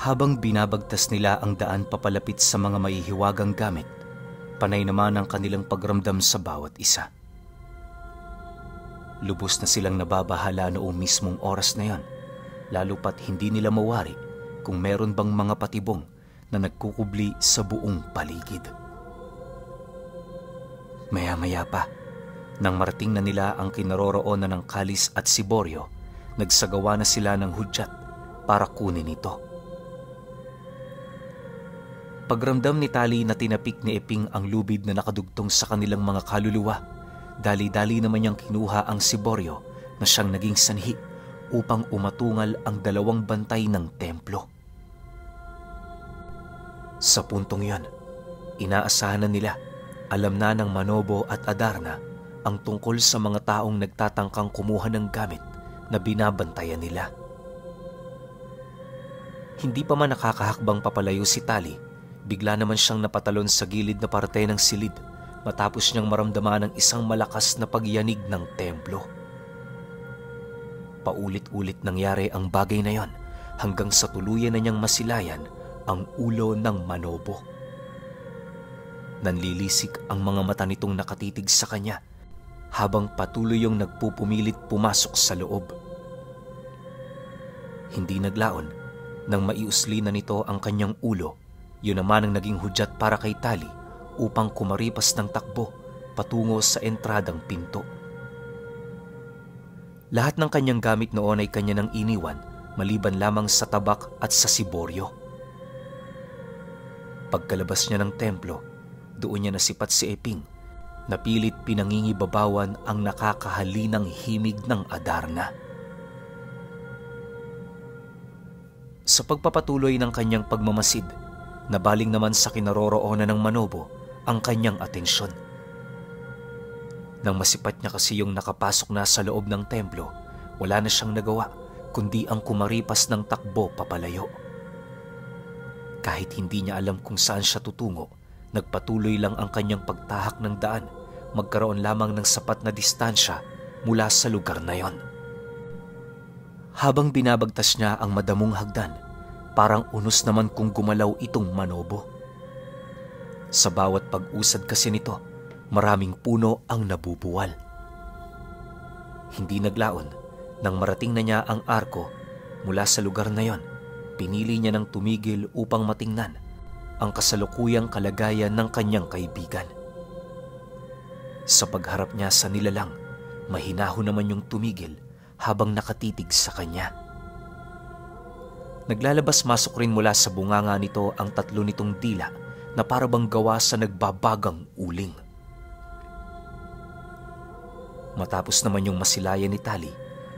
Habang binabagtas nila ang daan papalapit sa mga mahihiwagang gamit, panay naman ang kanilang pagramdam sa bawat isa. Lubos na silang nababahala noong mismong oras na yon, lalo pat hindi nila mawari kung meron bang mga patibong na nagkukubli sa buong paligid. Maya-maya pa, nang marating na nila ang kinaroroonan ng Kalis at Ciborio, nagsagawa na sila ng hudyat para kunin ito. Pagramdam ni Tali na tinapik ni Eping ang lubid na nakadugtong sa kanilang mga kaluluwa, dali-dali naman niyang kinuha ang Ciborio na siyang naging sanhi upang umatungal ang dalawang bantay ng templo. Sa puntong yon, inaasahan na nila, alam na ng Manobo at Adarna ang tungkol sa mga taong nagtatangkang kumuha ng gamit na binabantayan nila. Hindi pa man nakakahakbang papalayo si Tali, bigla naman siyang napatalon sa gilid na parte ng silid matapos niyang maramdaman ang isang malakas na pagyanig ng templo. Paulit-ulit nangyari ang bagay na yon hanggang sa tuluyan na niyang masilayan ang ulo ng Manobo. Nanlilisik ang mga mata nitong nakatitig sa kanya habang patuloy yung nagpupumilit pumasok sa loob. Hindi naglaon nang maiusli na nito ang kanyang ulo. Yun naman ang naging hudyat para kay Tali upang kumaripas ng takbo patungo sa entradang pinto. Lahat ng kanyang gamit noon ay kanya nang iniwan maliban lamang sa tabak at sa Ciborio. Pagkalabas niya ng templo, doon niya nasipat si Eping na pilit pinangingibabawan ang nakakahalinang himig ng Adarna. Sa pagpapatuloy ng kanyang pagmamasid, nabaling naman sa kinaroroonan ng Manobo ang kanyang atensyon. Nang masipat niya kasi yung nakapasok na sa loob ng templo, wala na siyang nagawa kundi ang kumaripas ng takbo papalayo. Kahit hindi niya alam kung saan siya tutungo, nagpatuloy lang ang kanyang pagtahak ng daan, magkaroon lamang ng sapat na distansya mula sa lugar na yon. Habang binabagtas niya ang madamong hagdan, parang unos naman kung gumalaw itong Manobo. Sa bawat pag-usad kasi nito, maraming puno ang nabubuwal. Hindi naglaon, nang marating na niya ang arko mula sa lugar na yon, pinili niya ng tumigil upang matingnan ang kasalukuyang kalagayan ng kanyang kaibigan. Sa pagharap niya sa nilalang, mahinahon naman yung tumigil habang nakatitig sa kanya. Naglalabas-masok rin mula sa bunganga nito ang tatlo nitong dila na parabang gawa sa nagbabagang uling. Matapos naman yung masilayan ni Tali,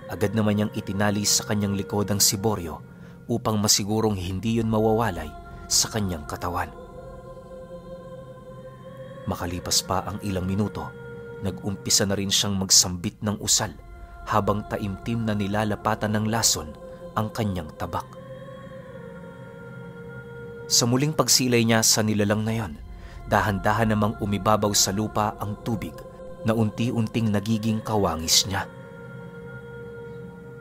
agad naman niyang itinali sa kanyang likod ang Ciborio upang masigurong hindi yun mawawalay sa kanyang katawan. Makalipas pa ang ilang minuto, nag-umpisa na rin siyang magsambit ng usal habang taimtim na nilalapatan ng lason ang kanyang tabak. Sa muling pagsilay niya sa nilalang na yon, dahan-dahan namang umibabaw sa lupa ang tubig na unti-unting nagiging kawangis niya.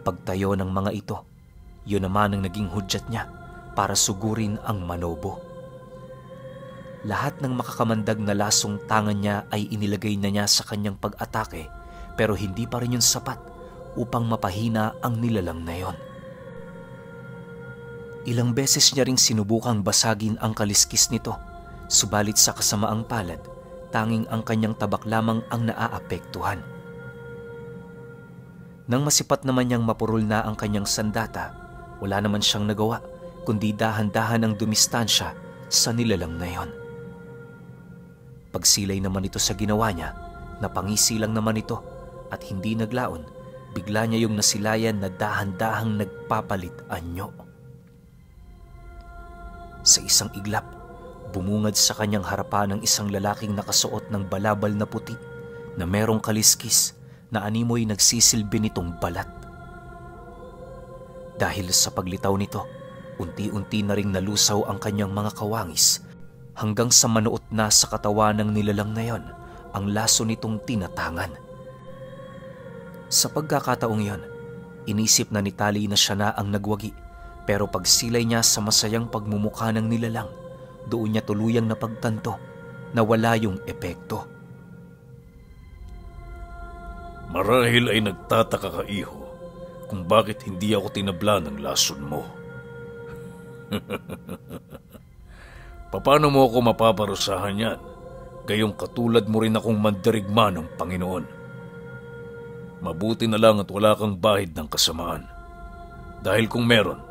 Pagtayo ng mga ito, yun naman ang naging hudyat niya para sugurin ang Manobo. Lahat ng makakamandag na lasong tangan niya ay inilagay na niya sa kanyang pag-atake, pero hindi pa rin yun sapat upang mapahina ang nilalang na yon. Ilang beses niya ring sinubukang basagin ang kaliskis nito, subalit sa kasamaang palad, tanging ang kanyang tabak lamang ang naaapektuhan. Nang masipat naman niyang mapurol na ang kanyang sandata, wala naman siyang nagawa kundi dahan-dahan ang dumistansya sa nilalang na yon. Pagsilay naman ito sa ginawa niya, napangisi lang naman ito at hindi naglaon, bigla niya yung nasilayan na dahan-dahang nagpapalit anyo. Sa isang iglap, bumungad sa kanyang harapan ng isang lalaking nakasuot ng balabal na puti na merong kaliskis na animoy nagsisilbi nitong balat. Dahil sa paglitaw nito, unti-unti na ring nalusaw ang kanyang mga kawangis hanggang sa manuot na sa katawan ng nilalang na yon ang laso nitong tinatangan. Sa pagkakataong yon, inisip na ni Tali na siya na ang nagwagi, Pero pagsilay niya sa masayang pagmumukha ng nilalang, doon niya tuluyang napagtanto na wala yung epekto. Marahil ay nagtataka ka, iho, kung bakit hindi ako tinabla ng lason mo. Paano mo ako mapaparusahan yan? Gayong katulad mo rin akong mandirigma ng Panginoon. Mabuti na lang at wala kang bahid ng kasamaan. Dahil kung meron,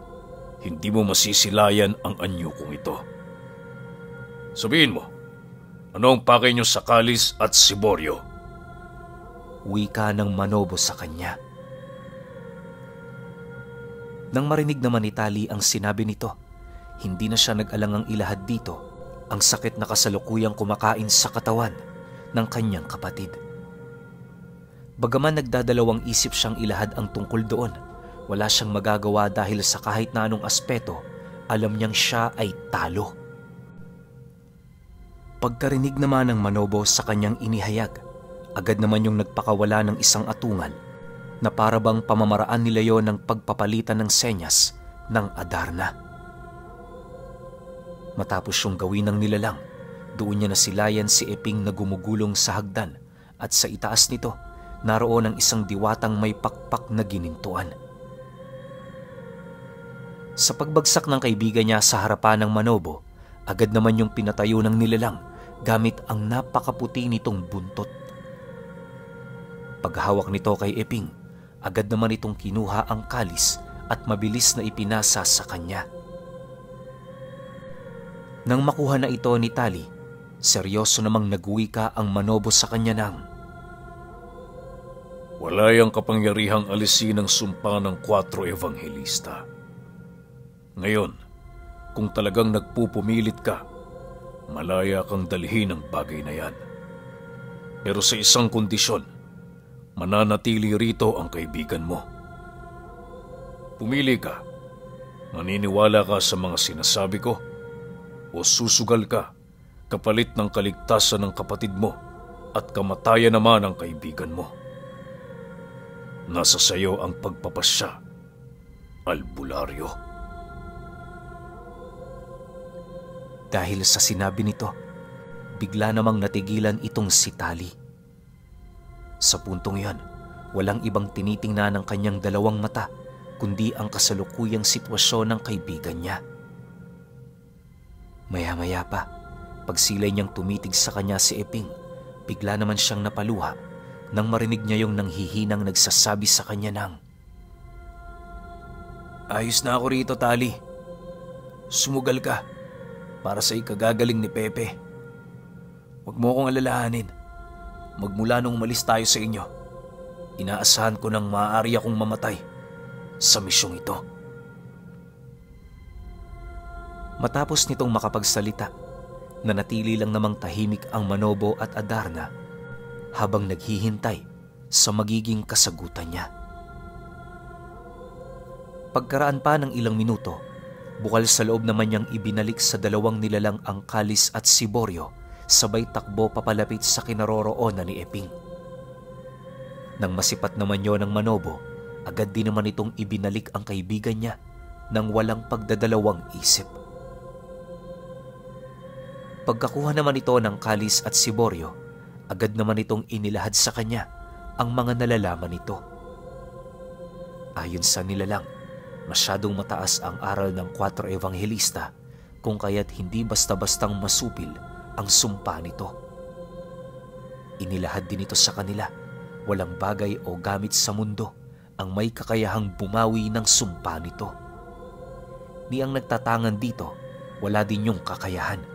hindi mo masisilayan ang anyo kong ito. Sabihin mo, ano ang pakay niyo sa Kalis at Siboryo? Wika ng Manobo sa kanya. Nang marinig naman ni Tali ang sinabi nito, hindi na siya nag-alangang ilahad dito ang sakit na kasalukuyang kumakain sa katawan ng kanyang kapatid. Bagaman nagdadalawang isip siyang ilahad ang tungkol doon, wala siyang magagawa dahil sa kahit na anong aspeto, alam niyang siya ay talo. Pagkarinig naman ng Manobo sa kanyang inihayag, agad naman yung nagpakawala ng isang atungal na parabang pamamaraan nila yon ng pagpapalitan ng senyas ng Adarna. Matapos yung gawin ng nilalang, doon niya nasilayan si Eping na gumugulong sa hagdan at sa itaas nito, naroon ang isang diwatang may pakpak na ginintuan. Sa pagbagsak ng kaibigan niya sa harapan ng Manobo, agad naman yung pinatayo ng nilalang gamit ang napakaputi nitong buntot. Paghawak nito kay Eping, agad naman itong kinuha ang kalis at mabilis na ipinasa sa kanya. Nang makuha na ito ni Tali, seryoso namang nagwika ang Manobo sa kanya ng, wala yang kapangyarihang alisin ang sumpa ng 4 Evangelista. Ngayon, kung talagang nagpupumilit ka, malaya kang dalhin ang bagay na yan. Pero sa isang kondisyon, mananatili rito ang kaibigan mo. Pumili ka, maniniwala ka sa mga sinasabi ko, o susugal ka kapalit ng kaligtasan ng kapatid mo at kamatayan naman ng kaibigan mo. Nasa sayo ang pagpapasya, albularyo. Dahil sa sinabi nito, bigla namang natigilan itong si Tali. Sa puntong iyon, walang ibang tinitingnan ng kanyang dalawang mata kundi ang kasalukuyang sitwasyon ng kaibigan niya. Maya-maya pa, pagsilay niyang tumitig sa kanya si Eping, bigla naman siyang napaluha nang marinig niya yung nanghihinang nagsasabi sa kanya ng, ayos na ako rito, Tali. Sumugal ka para sa ikagagaling ni Pepe. Huwag mo akong alalahanin. Magmula nung umalis tayo sa inyo, inaasahan ko nang maaari akong mamatay sa misyong ito. Matapos nitong makapagsalita, nanatili lang namang tahimik ang Manobo at Adarna habang naghihintay sa magiging kasagutan niya. Pagkaraan pa ng ilang minuto, bukal sa loob naman niyang ibinalik sa dalawang nilalang ang Kalis at Siboryo, sabay takbo papalapit sa kinaroroonan ni Eping. Nang masipat naman yon ng Manobo, agad din naman itong ibinalik ang kaibigan niya nang walang pagdadalawang isip. Pagkakuha naman ito ng Kalis at Siboryo, agad naman itong inilahad sa kanya ang mga nalalaman nito. Ayon sa nilalang, masyadong mataas ang aral ng 4 Evangelista kung kaya't hindi basta-bastang masupil ang sumpa nito. Inilahad din ito sa kanila, walang bagay o gamit sa mundo ang may kakayahang bumawi ng sumpa nito. Ni ang nagtatangan dito, wala din yung kakayahan.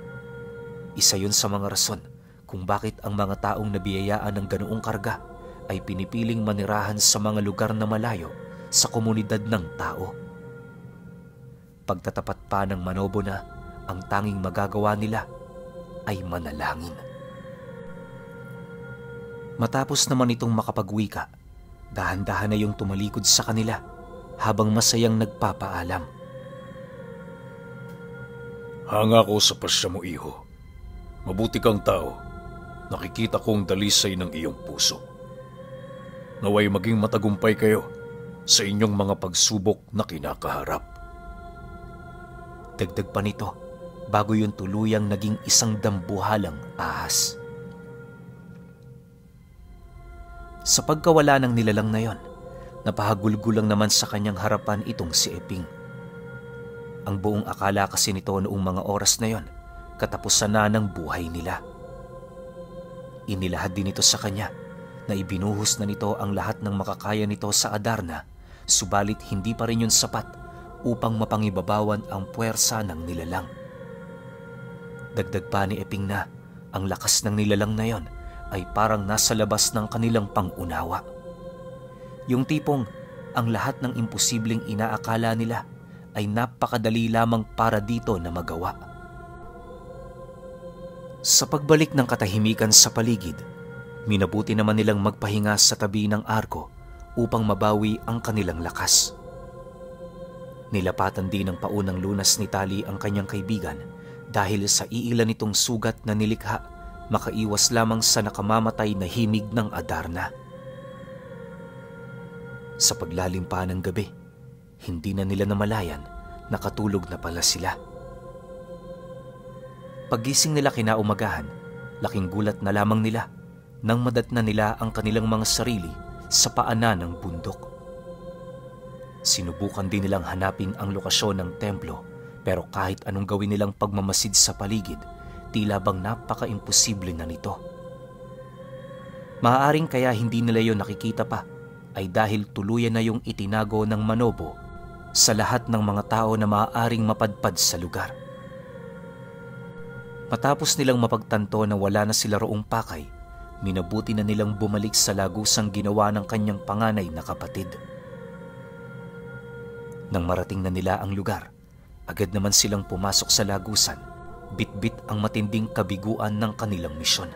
Isa yun sa mga rason kung bakit ang mga taong nabiyayaan ng ganoong karga ay pinipiling manirahan sa mga lugar na malayo sa komunidad ng tao. Pagtatapat pa ng Manobo na ang tanging magagawa nila ay manalangin. Matapos naman itong makapagwika, dahan-dahan na yung tumalikod sa kanila habang masayang nagpapaalam. Hanga ko sa pasya mo, iho. Mabuti kang tao. Nakikita kong dalisay ng iyong puso. Naway maging matagumpay kayo sa inyong mga pagsubok na kinakaharap. Dagdag pa nito, bago yun tuluyang naging isang dambuhalang ahas. Sa pagkawala ng nilalang na yon, napahagulgulang naman sa kanyang harapan itong si Eping. Ang buong akala kasi nito noong mga oras na yon, katapusan na ng buhay nila. Inilahad din ito sa kanya na ibinuhos na nito ang lahat ng makakaya nito sa Adarna, subalit hindi pa rin yun sapat upang mapangibabawan ang puwersa ng nilalang. Dagdag pa ni Eping na ang lakas ng nilalang na yon ay parang nasa labas ng kanilang pangunawa. Yung tipong ang lahat ng imposibleng inaakala nila ay napakadali lamang para dito na magawa. Sa pagbalik ng katahimikan sa paligid, minabuti naman nilang magpahinga sa tabi ng arko upang mabawi ang kanilang lakas. Nilapatan din ng paunang lunas ni Tali ang kanyang kaibigan dahil sa iilan nitong sugat na nilikha, makaiwas lamang sa nakamamatay na himig ng Adarna. Sa paglalim pa ng gabi, hindi na nila namalayan, nakatulog na pala sila. Paggising nila kinaumagahan, laking gulat na lamang nila nang madatnan nila ang kanilang mga sarili sa paanan ng bundok. Sinubukan din nilang hanapin ang lokasyon ng templo, pero kahit anong gawin nilang pagmamasid sa paligid, tila bang napaka-imposible na nito. Maaaring kaya hindi nila yon nakikita pa ay dahil tuluyan na yung itinago ng Manobo sa lahat ng mga tao na maaaring mapadpad sa lugar. Matapos nilang mapagtanto na wala na sila roong pakay, minabuti na nilang bumalik sa lagusang ginawa ng kanyang panganay na kapatid. Nang marating na nila ang lugar, agad naman silang pumasok sa lagusan, bitbit ang matinding kabiguan ng kanilang misyon.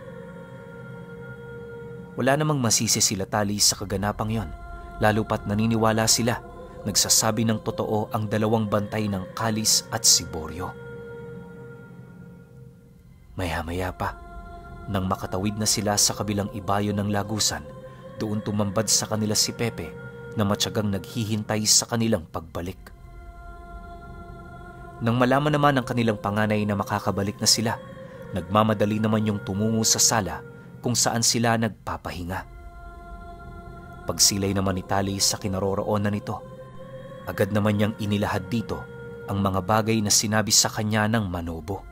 Wala namang masisi sila Tali sa kaganapang yon, lalo pat naniniwala sila, nagsasabi ng totoo ang dalawang bantay ng Kalis at Siborio. Maya-maya pa, nang makatawid na sila sa kabilang ibayo ng lagusan, doon tumambad sa kanila si Pepe na matyagang naghihintay sa kanilang pagbalik. Nang malaman naman ng kanilang panganay na makakabalik na sila, nagmamadali naman yung tumungo sa sala kung saan sila nagpapahinga. Pagsilay naman ni Tali sa kinaroroonan nito, agad naman niyang inilahad dito ang mga bagay na sinabi sa kanya ng Manobo.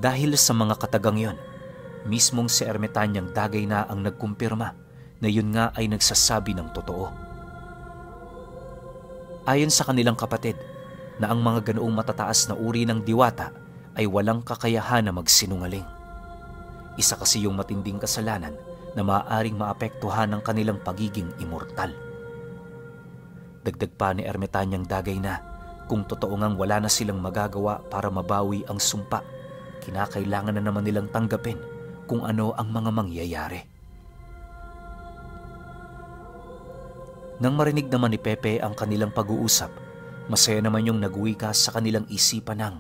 Dahil sa mga katagang yon, mismong si Ermitanyang Dagay na ang nagkumpirma na yun nga ay nagsasabi ng totoo. Ayon sa kanilang kapatid, na ang mga ganoong matataas na uri ng diwata ay walang kakayahan na magsinungaling. Isa kasi yung matinding kasalanan na maaaring maapektuhan ng kanilang pagiging immortal. Dagdag pa ni Ermitanyang Dagay na kung totoo ngang wala na silang magagawa para mabawi ang sumpa, kinakailangan na naman nilang tanggapin kung ano ang mga mangyayari. Nang marinig naman ni Pepe ang kanilang pag-uusap, masaya naman yung nag-uwika sa kanilang isipan ng,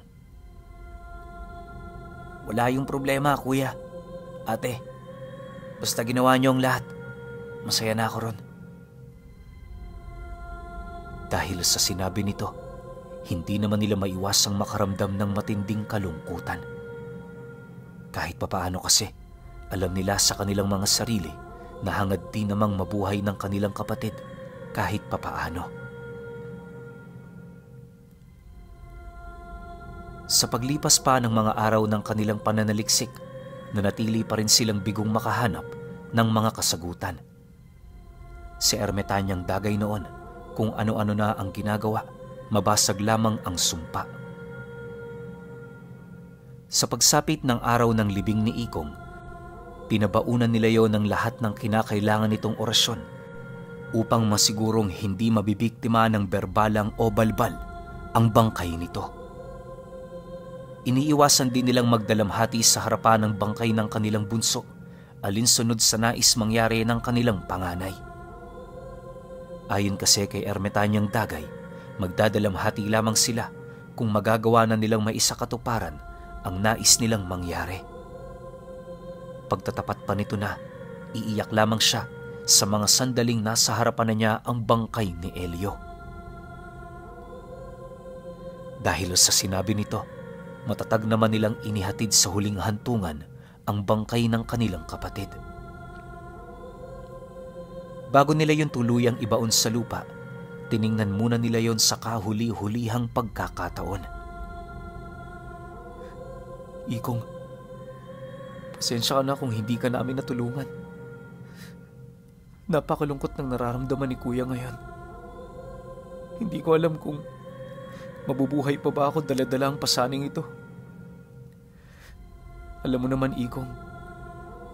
"Wala yung problema, kuya. Ate, basta ginawa niyo ang lahat, masaya na ako ron." Dahil sa sinabi nito, hindi naman nila maiwasang makaramdam ng matinding kalungkutan. Kahit papaano kasi, alam nila sa kanilang mga sarili na hangad din namang mabuhay ng kanilang kapatid kahit papaano. Sa paglipas pa ng mga araw ng kanilang pananaliksik, nanatili pa rin silang bigong makahanap ng mga kasagutan. Si Ermitanyang Dagay noon, kung ano-ano na ang ginagawa, mabasag lamang ang sumpa. Sa pagsapit ng araw ng libing ni Ikong, pinabaunan nila yon ng lahat ng kinakailangan nitong orasyon upang masigurong hindi mabibiktima ng berbalang o balbal ang bangkay nito. Iniiwasan din nilang magdalamhati sa harapan ng bangkay ng kanilang bunso, alinsunod sa nais mangyari ng kanilang panganay. Ayon kasi kay Ermitanyang Dagay, magdadalamhati lamang sila kung magagawa na nilang maisakatuparan ang nais nilang mangyari. Pagtatapat pa nito na, iiyak lamang siya sa mga sandaling nasa harapan na niya ang bangkay ni Elio. Dahil sa sinabi nito, matatag naman nilang inihatid sa huling hantungan ang bangkay ng kanilang kapatid. Bago nila yon tuluyang ibaon sa lupa, tiningnan muna nila yon sa kahuli-hulihang pagkakataon. Ikong, pasensya ka na kung hindi ka namin natulungan. Napakalungkot ng nararamdaman ni Kuya ngayon. Hindi ko alam kung mabubuhay pa ba ako dala-dala ang pasaning ito. Alam mo naman, Ikong,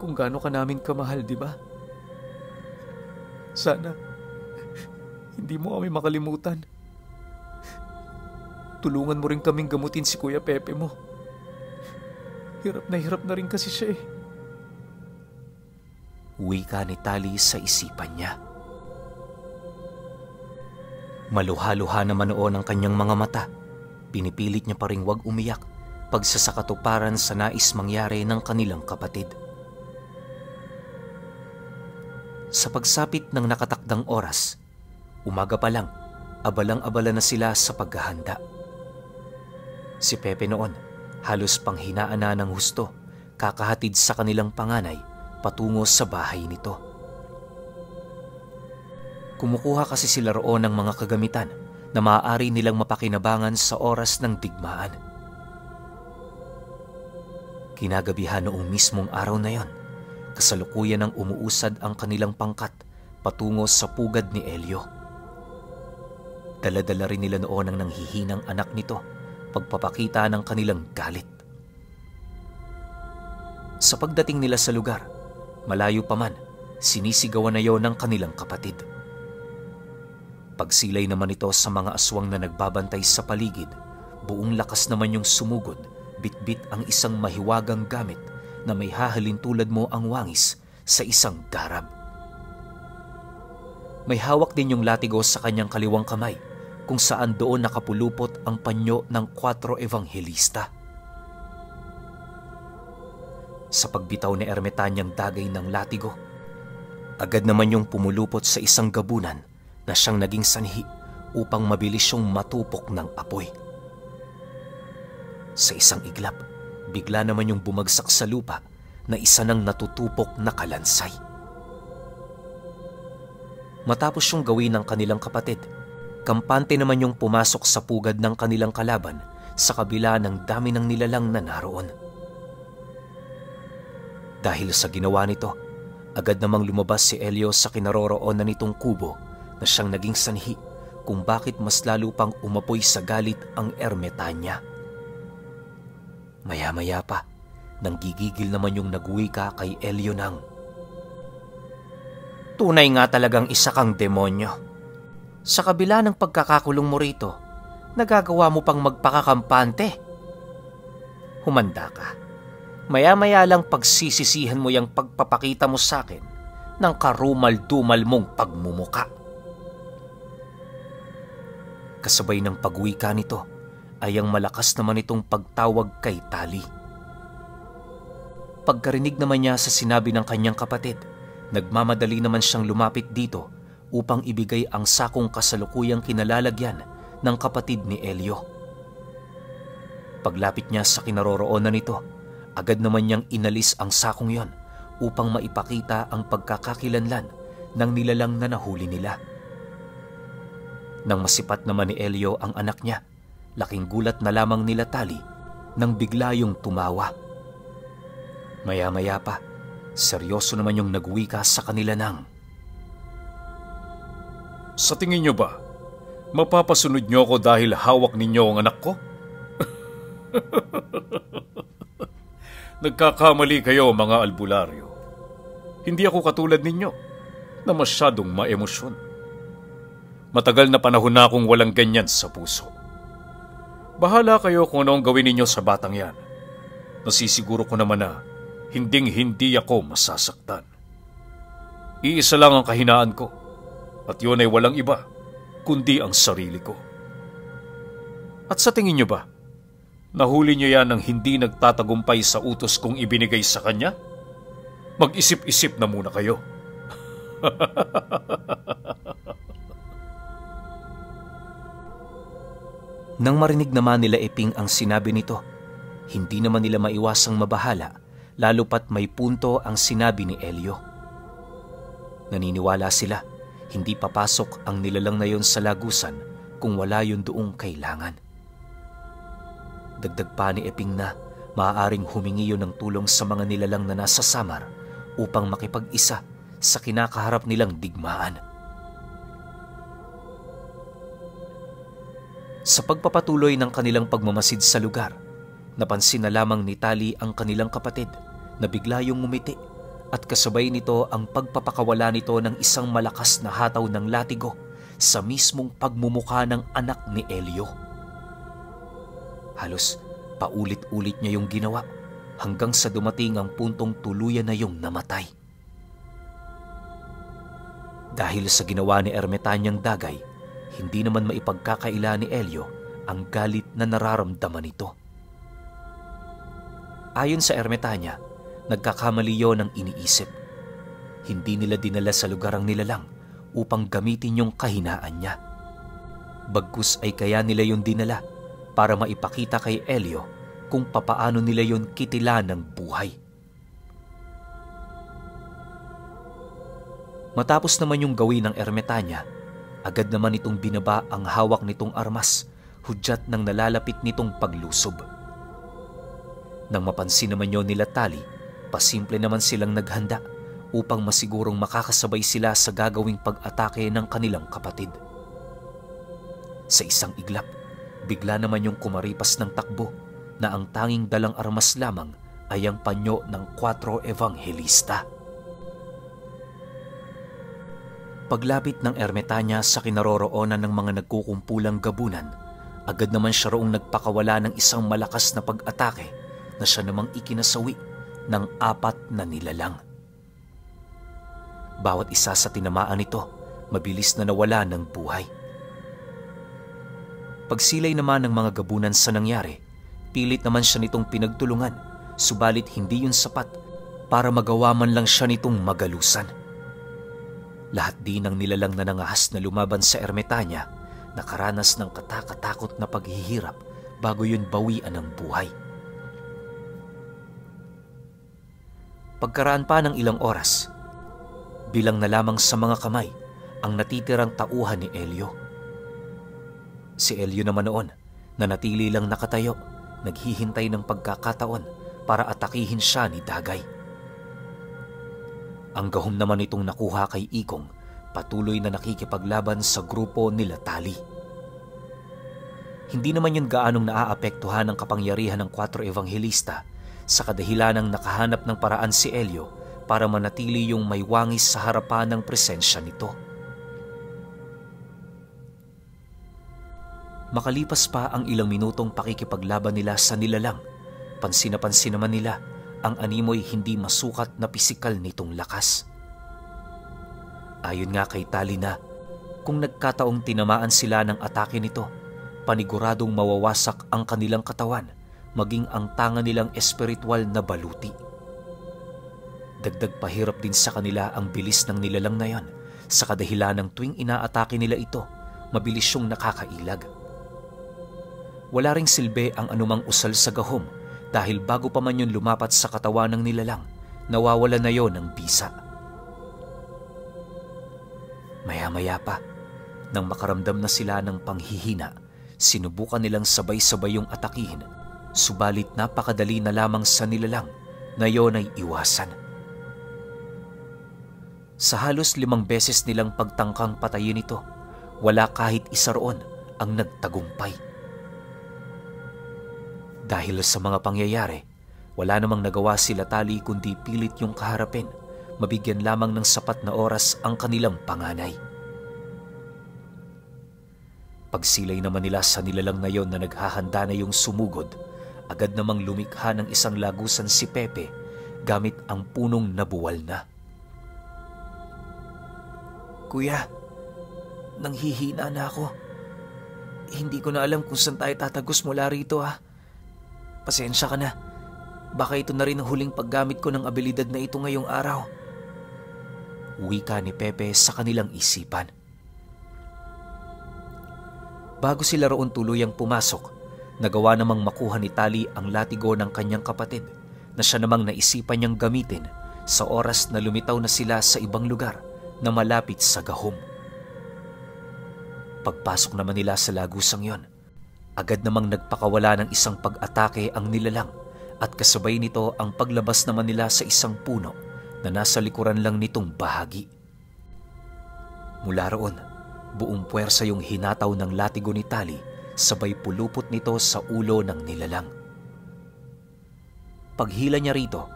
kung gaano ka namin kamahal, di ba? Sana hindi mo kami makalimutan. Tulungan mo rin kaming gamutin si Kuya Pepe mo. Hirap na rin kasi siya eh. Wika ni Tali sa isipan niya. Maluha-luha naman noon ang kanyang mga mata. Pinipilit niya pa ring wag umiyak pagsasakatuparan sa nais mangyari ng kanilang kapatid. Sa pagsapit ng nakatakdang oras, umaga pa lang, abalang-abala na sila sa paghahanda. Si Pepe noon, halos panghinaan na ng husto, kakahatid sa kanilang panganay patungo sa bahay nito. Kumukuha kasi sila roon ng mga kagamitan na maaari nilang mapakinabangan sa oras ng digmaan. Kinagabihan noong mismong araw na yon, kasalukuyan ng umuusad ang kanilang pangkat patungo sa pugad ni Elio. Dala-dala rin nila noon ang nanghihinang anak nito, pagpapakita ng kanilang galit. Sa pagdating nila sa lugar, malayo pa man, sinisigawan na yon ng kanilang kapatid. Pagsilay naman ito sa mga aswang na nagbabantay sa paligid, buong lakas naman yung sumugod, bitbit ang isang mahiwagang gamit na may hahalin tulad mo ang wangis sa isang garab. May hawak din yung latigo sa kanyang kaliwang kamay, kung saan doon nakapulupot ang panyo ng 4 ebanghelista. Sa pagbitaw ni Ermetanyang dagay ng latigo, agad naman yung pumulupot sa isang gabunan na siyang naging sanhi upang mabilis siyang matupok ng apoy. Sa isang iglap, bigla naman yung bumagsak sa lupa na isa ng natutupok na kalansay. Matapos yung gawin ng kanilang kapatid, kampante naman yung pumasok sa pugad ng kanilang kalaban sa kabila ng dami ng nilalang na naroon. Dahil sa ginawa nito, agad namang lumabas si Elio sa kinaroroonan nitong kubo na siyang naging sanhi kung bakit mas lalo pang umapoy sa galit ang Ermetanya. Maya-maya pa, nang gigigil naman yung nagwika kay Elio ng, "Tunay nga talagang isa kang demonyo. Sa kabila ng pagkakakulong mo rito, nagagawa mo pang magpakakampante. Humanda ka. Maya-maya lang pagsisisihan mo yung pagpapakita mo sa akin ng karumal-dumal mong pagmumuka." Kasabay ng pagwika nito ay ang malakas naman itong pagtawag kay Tali. Pagkarinig naman niya sa sinabi ng kanyang kapatid, nagmamadali naman siyang lumapit dito upang ibigay ang sakong kasalukuyang kinalalagyan ng kapatid ni Elio. Paglapit niya sa kinaroroonan nito, agad naman niyang inalis ang sakong yon upang maipakita ang pagkakakilanlan ng nilalang na nahuli nila. Nang masipat naman ni Elio ang anak niya, laking gulat na lamang nila Tali nang bigla yung tumawa. Maya-maya pa, seryoso naman yung nagwika sa kanila ng, "Sa tingin niyo ba, mapapasunod niyo ako dahil hawak ninyo ang anak ko? Nagkakamali kayo, mga albularyo. Hindi ako katulad ninyo na masyadong maemosyon. Matagal na panahon na akong walang ganyan sa puso. Bahala kayo kung ano ang gawin ninyo sa batang yan. Nasisiguro ko naman na hinding-hindi ako masasaktan. Iisa lang ang kahinaan ko, at yun ay walang iba, kundi ang sarili ko. At sa tingin niyo ba, nahuli niyo yan ng hindi nagtatagumpay sa utos kong ibinigay sa kanya? Mag-isip-isip na muna kayo." Nang marinig naman nila Eping ang sinabi nito, hindi naman nila maiwasang mabahala, lalo pat may punto ang sinabi ni Elio. Naniniwala sila, hindi papasok ang nilalang na yon sa lagusan kung wala yun doong kailangan. Dagdag pa ni Eping na maaaring humingi yun ng tulong sa mga nilalang na nasa Samar upang makipag-isa sa kinakaharap nilang digmaan. Sa pagpapatuloy ng kanilang pagmamasid sa lugar, napansin na lamang ni Tali ang kanilang kapatid na bigla yung ngumiti at kasabay nito ang pagpapakawala nito ng isang malakas na hataw ng latigo sa mismong pagmumukha ng anak ni Elio. Halos paulit-ulit niya yung ginawa hanggang sa dumating ang puntong tuluyan na yung namatay. Dahil sa ginawa ni Ermetanyang dagay, hindi naman maipagkakaila ni Elio ang galit na nararamdaman nito. Ayon sa Ermetanya, nagkakamali yon ang iniisip. Hindi nila dinala sa lugar ang nilalang upang gamitin yung kahinaan niya. Bagkus ay kaya nila yung dinala para maipakita kay Elio kung papaano nila yon kitila ng buhay. Matapos naman yung gawin ng Ermetanya, agad naman itong binaba ang hawak nitong armas, hudyat ng nalalapit nitong paglusob. Nang mapansin naman yon nila Tali, pasimple naman silang naghanda upang masigurong makakasabay sila sa gagawing pag-atake ng kanilang kapatid. Sa isang iglap, bigla naman yung kumaripas ng takbo na ang tanging dalang armas lamang ay ang panyo ng 4 Evangelista. Paglapit ng Ermetanya sa kinaroroonan ng mga nagkukumpulang gabunan, agad naman siya roong nagpakawala ng isang malakas na pag-atake na siya namang ikinasawi ng 4 na nilalang. Bawat isa sa tinamaan nito, mabilis na nawala ng buhay. Pagsilay naman ng mga gabunan sa nangyari, pilit naman siya nitong pinagtulungan, subalit hindi yun sapat para magawa man lang siya nitong magalusan. Lahat din ng nilalang na nangahas na lumaban sa Ermetanya nakaranas ng katakatakot na paghihirap bago yun bawian ng buhay. Pagkaraan pa ng ilang oras, bilang na lamang sa mga kamay ang natitirang tauhan ni Elio. Si Elio naman noon, nanatili lang nakatayo, naghihintay ng pagkakataon para atakihin siya ni Dagay. Ang gahom naman itong nakuha kay Ikong, patuloy na nakikipaglaban sa grupo nila Tali. Hindi naman yun gaanong naaapektuhan ang kapangyarihan ng 4 Evangelista sa kadahilanang nakahanap ng paraan si Elio para manatili yung may wangis sa harapan ng presensya nito. Makalipas pa ang ilang minutong pakikipaglaban nila sa nilalang, pansin na pansin naman nila ang animoy hindi masukat na pisikal nitong lakas. Ayon nga kay Tali na, kung nagkataong tinamaan sila ng atake nito, paniguradong mawawasak ang kanilang katawan, maging ang tanga nilang espiritual na baluti. Dagdag pahirap din sa kanila ang bilis ng nilalang na yon, sa kadahilanang tuwing inaatake nila ito, mabilis yung nakakailag. Wala ring silbi ang anumang usal sa gahom dahil bago pa man yun lumapat sa katawan ng nilalang, nawawala na yon ng bisa. Maya-maya pa, nang makaramdam na sila ng panghihina, sinubukan nilang sabay-sabay yung atakihin, subalit napakadali na lamang sa nilalang na yon ay iwasan. Sa halos 5 beses nilang pagtangkang patayin ito, wala kahit isa roon ang nagtagumpay. Dahil sa mga pangyayari, wala namang nagawa sila Tali kundi pilit yung kaharapin, mabigyan lamang ng sapat na oras ang kanilang panganay. Pagsilay naman nila sa nilalang na yon na naghahanda na yung sumugod, agad namang lumikha ng isang lagusan si Pepe gamit ang punong nabuwal na. Kuya, nanghihina na ako. Hindi ko na alam kung saan tayo tatagos mula rito Pasensya ka na. Baka ito na rin ang huling paggamit ko ng abilidad na ito ngayong araw. Wika ni Pepe sa kanilang isipan. Bago sila roon tuluyang pumasok, nagawa namang makuha ni Tali ang latigo ng kanyang kapatid na siya namang naisipan niyang gamitin sa oras na lumitaw na sila sa ibang lugar na malapit sa gahom. Pagpasok naman nila sa lagusang yon, agad namang nagpakawala ng isang pag-atake ang nilalang at kasabay nito ang paglabas naman nila sa isang puno na nasa likuran lang nitong bahagi. Mula roon, buong puwersa yung hinataw ng latigo ni Tali, sabay pulupot nito sa ulo ng nilalang. Paghila niya rito,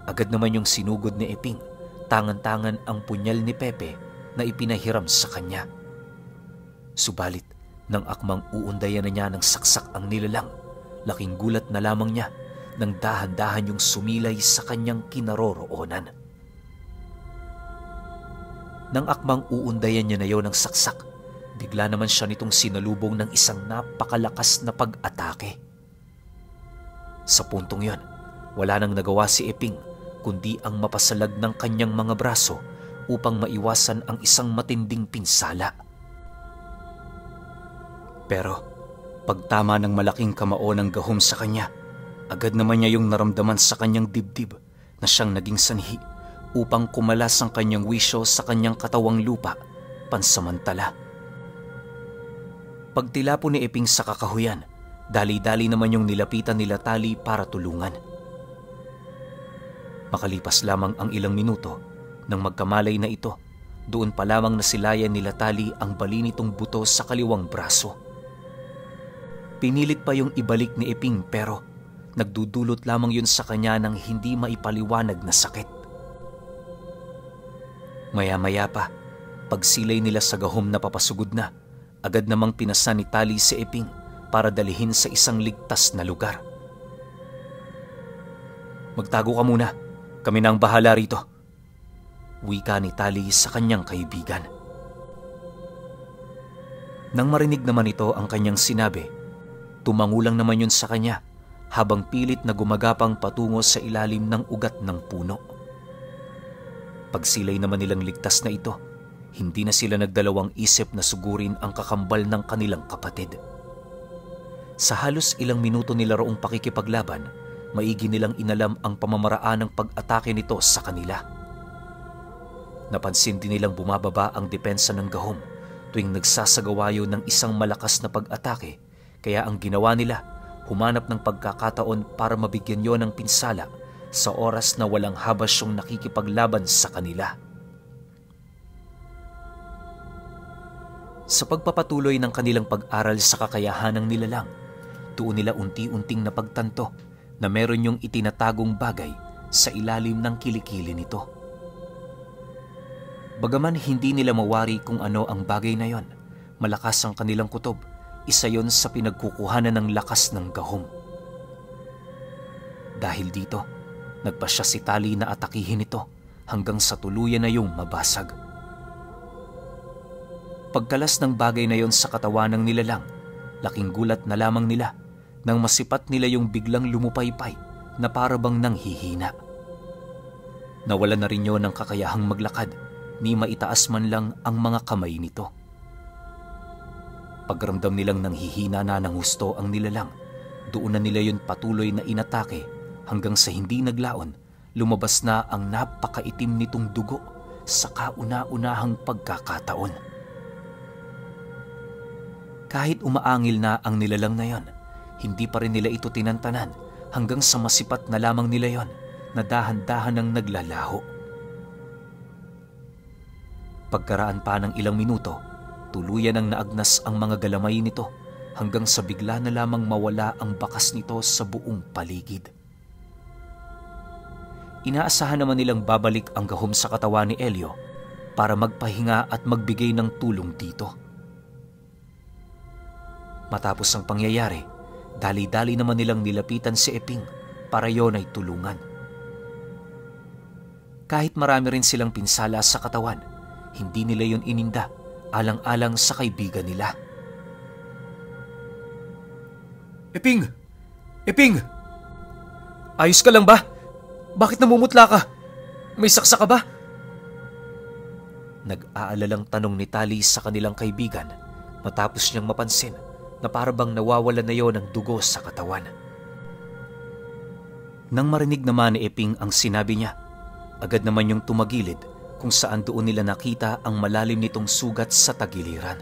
agad naman yung sinugod ni Eping, tangan-tangan ang punyal ni Pepe na ipinahiram sa kanya. Subalit, nang akmang uundayan na niya ng saksak ang nilalang, laking gulat na lamang niya nang dahan-dahan yung sumilay sa kanyang kinaroroonan. Nang akmang uundayan niya na yon ng saksak, bigla naman siya nitong sinalubong ng isang napakalakas na pag-atake. Sa puntong yon, wala nang nagawa si Eping kundi ang mapasalag ng kanyang mga braso upang maiwasan ang isang matinding pinsala. Pero pagtama ng malaking kamao ng gahom sa kanya, agad naman niya yung naramdaman sa kanyang dibdib na siyang naging sanhi upang kumalas ang kanyang wisyo sa kanyang katawang lupa pansamantala. Pagtila po ni Eping sa kakahuyan, dali-dali naman yung nilapitan nila Tali para tulungan. Makalipas lamang ang ilang minuto, nang magkamalay na ito, doon pa lamang nasilayan nila Tali ang bali nitong buto sa kaliwang braso. Pinilit pa yung ibalik ni Eping pero nagdudulot lamang yun sa kanya ng hindi maipaliwanag na sakit. Maya-maya pa, pagsilay nila sa gahom na papasugod na, agad namang pinasa ni Tali si Eping para dalihin sa isang ligtas na lugar. "Magtago ka muna, kami na ang bahala rito," wika ni Tali sa kanyang kaibigan. Nang marinig naman ito ang kanyang sinabi, tumangulang naman yun sa kanya habang pilit na gumagapang patungo sa ilalim ng ugat ng puno. Pagsilay naman nilang ligtas na ito, hindi na sila nagdalawang isip na sugurin ang kakambal ng kanilang kapatid. Sa halos ilang minuto nila roong pakikipaglaban, maigi nilang inalam ang pamamaraan ng pag-atake nito sa kanila. Napansin din nilang bumababa ang depensa ng gahom tuwing nagsasagawa yun ng isang malakas na pag-atake, kaya ang ginawa nila, humanap ng pagkakataon para mabigyan yon ng pinsala sa oras na walang habas yung nakikipaglaban sa kanila. Sa pagpapatuloy ng kanilang pag-aral sa kakayahan ng nilalang, doon nila unti-unting napagtanto na meron yung itinatagong bagay sa ilalim ng kilikili nito. Bagaman hindi nila mawari kung ano ang bagay na yon, malakas ang kanilang kutob, isa yon sa pinagkukuhanan ng lakas ng gahom. Dahil dito, nagpasya si Tali na atakihin ito hanggang sa tuluyan na yung mabasag. Pagkalas ng bagay na yon sa katawan ng nilalang, laking gulat na lamang nila nang masipat nila yung biglang lumupaypay na parabang nanghihina. Nawalan na rin yon ng kakayahang maglakad, ni maitaas man lang ang mga kamay nito. Pagramdam nilang nanghihina na ng husto ang nilalang, doon na nila yun patuloy na inatake hanggang sa hindi naglaon, lumabas na ang napakaitim nitong dugo sa kauna-unahang pagkakataon. Kahit umaangil na ang nilalang na yon, hindi pa rin nila ito tinantanan hanggang sa masipat na lamang nila yon na dahan-dahan ang naglalaho. Pagkaraan pa ng ilang minuto, tuluyan ang naagnas ang mga galamay nito hanggang sa bigla na lamang mawala ang bakas nito sa buong paligid. Inaasahan naman nilang babalik ang gahom sa katawan ni Elio para magpahinga at magbigay ng tulong dito. Matapos ang pangyayari, dali-dali naman nilang nilapitan si Eping para yon ay tulungan. Kahit marami rin silang pinsala sa katawan, hindi nila yon ininda alang-alang sa kaibigan nila. Eping! Eping! Ayos ka lang ba? Bakit namumutla ka? May saksa ka ba? Nag-aalalang tanong ni Tali sa kanilang kaibigan matapos niyang mapansin na parabang nawawala na yon ng dugo sa katawan. Nang marinig naman ni Eping ang sinabi niya, agad naman yung tumagilid kung saan doon nila nakita ang malalim nitong sugat sa tagiliran.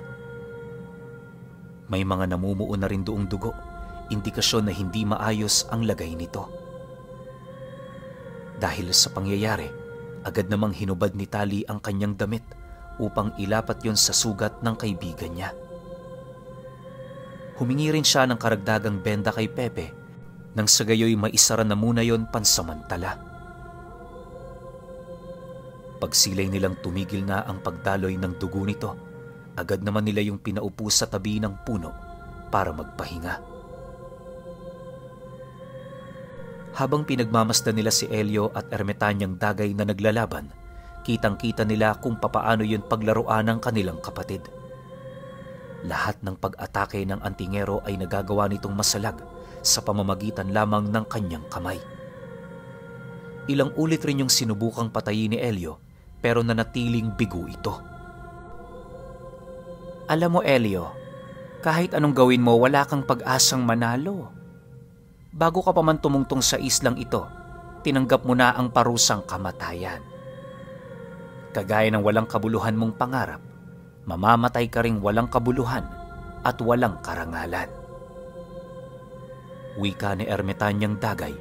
May mga namumuo na rin doong dugo, indikasyon na hindi maayos ang lagay nito. Dahil sa pangyayari, agad namang hinubad ni Tali ang kanyang damit upang ilapat yon sa sugat ng kaibigan niya. Humingi rin siya ng karagdagang benda kay Pepe nang sa gayoy maisara na muna yon pansamantala. Pagsilay nilang tumigil na ang pagdaloy ng dugo nito, agad naman nila yung pinaupo sa tabi ng puno para magpahinga. Habang pinagmamasdan nila si Elio at ermitanyang dagay na naglalaban, kitang-kita nila kung papaano yun paglaruan ng kanilang kapatid. Lahat ng pag-atake ng antingero ay nagagawa nitong masalag sa pamamagitan lamang ng kanyang kamay. Ilang ulit rin yung sinubukang patayin ni Elio pero nanatiling bigo ito. Alam mo Elio, kahit anong gawin mo wala kang pag-asang manalo. Bago ka pa man tumungtong sa islang ito, tinanggap mo na ang parusang kamatayan. Kagaya ng walang kabuluhan mong pangarap, mamamatay ka ring walang kabuluhan at walang karangalan. Wika ni ermitanyang dagay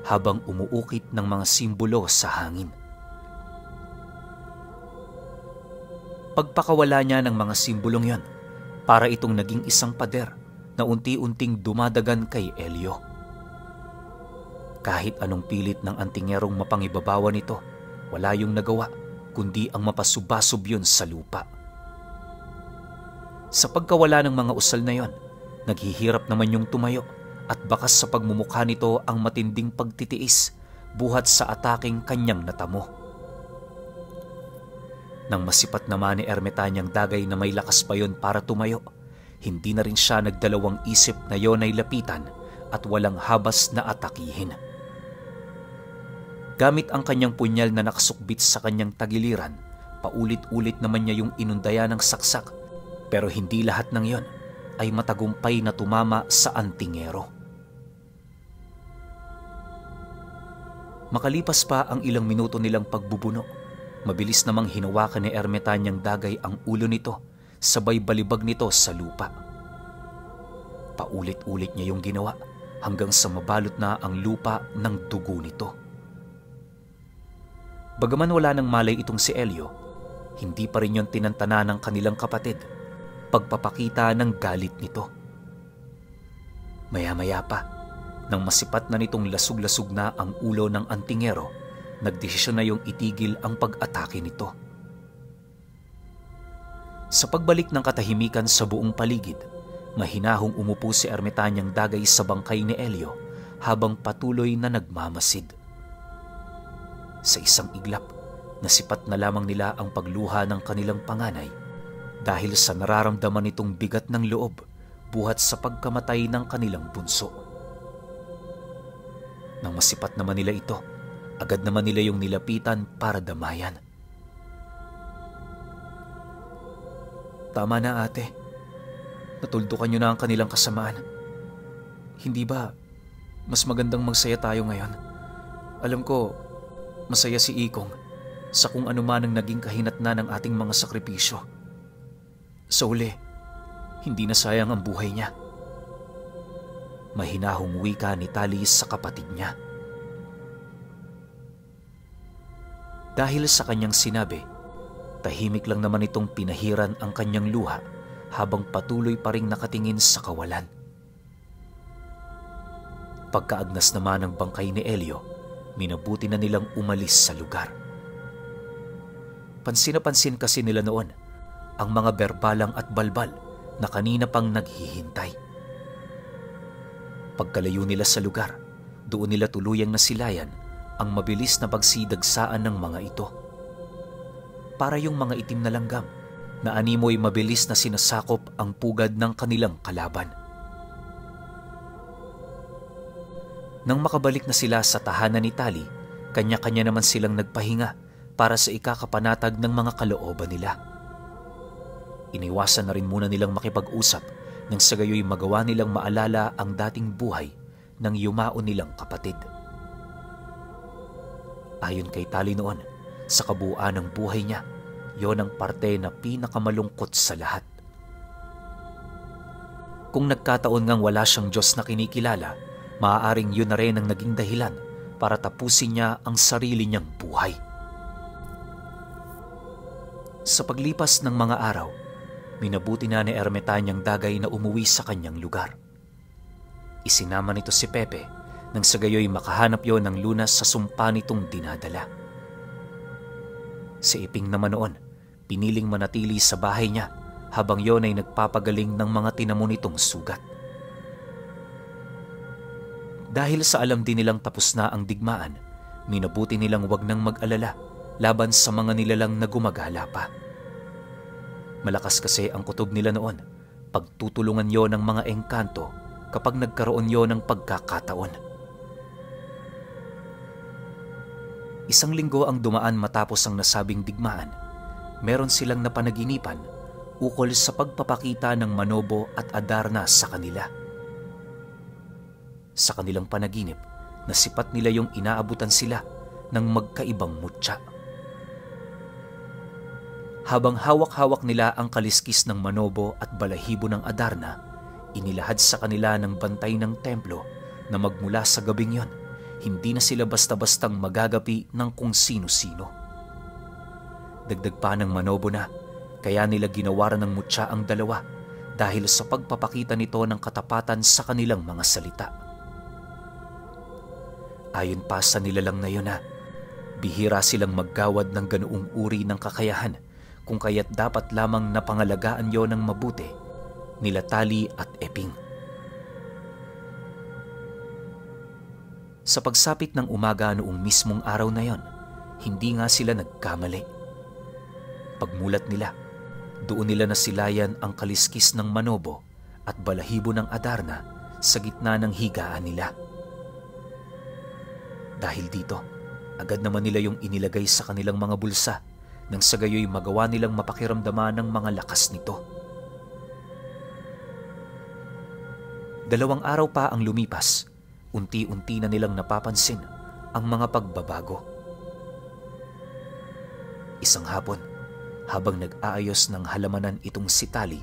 habang umuukit ng mga simbolo sa hangin. Pagpakawala niya ng mga simbolong yon, para itong naging isang pader na unti-unting dumadagan kay Elio. Kahit anong pilit ng antingerong mapangibabawan nito, wala yung nagawa kundi ang mapasubasob yun sa lupa. Sa pagkawala ng mga usal na yon, naghihirap naman yung tumayo at bakas sa pagmumukha nito ang matinding pagtitiis buhat sa ataking kanyang natamo. Nang masipat naman ni ermitanyang dagay na may lakas pa yon para tumayo, hindi na rin siya nagdalawang isip na yon ay lapitan at walang habas na atakihin. Gamit ang kanyang punyal na nakasukbit sa kanyang tagiliran, paulit-ulit naman niya yung inundaya ng saksak, pero hindi lahat ng yon ay matagumpay na tumama sa antingero. Makalipas pa ang ilang minuto nilang pagbubuno, mabilis namang hinawakan ni ermitanyang dagay ang ulo nito, sabay balibag nito sa lupa. Paulit-ulit niya yung ginawa hanggang sa mabalot na ang lupa ng dugo nito. Bagaman wala nang malay itong si Elio, hindi pa rin yon tinantana ng kanilang kapatid, pagpapakita ng galit nito. Maya-maya pa, nang masipat na nitong lasug-lasug na ang ulo ng antingero, nagdesisyon na yung itigil ang pag-atake nito. Sa pagbalik ng katahimikan sa buong paligid, mahinahong umupo si ermitanyang dagay sa bangkay ni Elio habang patuloy na nagmamasid. Sa isang iglap, nasipat na lamang nila ang pagluha ng kanilang panganay dahil sa nararamdaman nitong bigat ng loob buhat sa pagkamatay ng kanilang bunso. Nang masipat naman nila ito, agad naman nila yung nilapitan para damayan. Tama na ate, natuldukan niyo na ang kanilang kasamaan. Hindi ba mas magandang magsaya tayo ngayon? Alam ko, masaya si Ikong sa kung ano man ang naging kahinatnan ng ating mga sakripisyo. Sa uli, hindi na sayang ang buhay niya. Mahinahong wika ni Talis sa kapatid niya. Dahil sa kanyang sinabi, tahimik lang naman itong pinahiran ang kanyang luha habang patuloy pa ring nakatingin sa kawalan. Pagkaagnas naman ng bangkay ni Elio, minabuti na nilang umalis sa lugar. Pansin na pansin kasi nila noon ang mga berbalang at balbal na kanina pang naghihintay. Pagkalayo nila sa lugar, doon nila tuluyang nasilayan ang mabilis na pagsidagsaan ng mga ito. Para yung mga itim na langgam na animoy mabilis na sinasakop ang pugad ng kanilang kalaban. Nang makabalik na sila sa tahanan ni Tali, kanya-kanya naman silang nagpahinga para sa ikakapanatag ng mga kalooban nila. Iniwasan na rin muna nilang makipag-usap nang sa gayoy magawa nilang maalala ang dating buhay ng yumao nilang kapatid. Ayon kay Tali noon, sa kabuuan ng buhay niya, yon ang parte na pinakamalungkot sa lahat. Kung nagkataon ngang wala siyang Diyos na kinikilala, maaaring yun na rin ang naging dahilan para tapusin niya ang sarili niyang buhay. Sa paglipas ng mga araw, minabuti na ni Ermitaño ang dagay na umuwi sa kanyang lugar. Isinama nito si Pepe nang sa gayoy makahanap yon ng lunas sa sumpa nitong dinadala. Si Iping naman noon, piniling manatili sa bahay niya habang yon ay nagpapagaling ng mga tinamo nitong sugat. Dahil sa alam din nilang tapos na ang digmaan, minabuti nilang wag nang mag-alala laban sa mga nilalang na gumagala pa. Malakas kasi ang kutob nila noon, pagtutulungan yon ng mga engkanto kapag nagkaroon yon ng pagkakataon. Isang linggo ang dumaan matapos ang nasabing digmaan. Meron silang napanaginipan ukol sa pagpapakita ng Manobo at Adarna sa kanila. Sa kanilang panaginip, nasipat nila yung inaabutan sila ng magkaibang mutya. Habang hawak-hawak nila ang kaliskis ng Manobo at balahibo ng Adarna, inilahad sa kanila ng bantay ng templo na magmula sa gabing yon, hindi na sila basta-bastang magagapi ng kung sino-sino. Dagdag pa ng Manobo na, kaya nila ginawaran ng mutya ang dalawa dahil sa pagpapakita nito ng katapatan sa kanilang mga salita. Ayon pa sa nilalang na yun na, bihira silang maggawad ng ganoong uri ng kakayahan, kung kaya't dapat lamang napangalagaan yon ng mabuti nila Tali at Eping. Sa pagsapit ng umaga noong mismong araw na yon, hindi nga sila nagkamali. Pagmulat nila, doon nila nasilayan ang kaliskis ng Manobo at balahibo ng Adarna sa gitna ng higaan nila. Dahil dito, agad naman nila yung inilagay sa kanilang mga bulsa nang sa gayoy magawa nilang mapakiramdaman ng mga lakas nito. 2 araw pa ang lumipas, unti-unti na nilang napapansin ang mga pagbabago. Isang hapon, habang nag-aayos ng halamanan itong si Tali,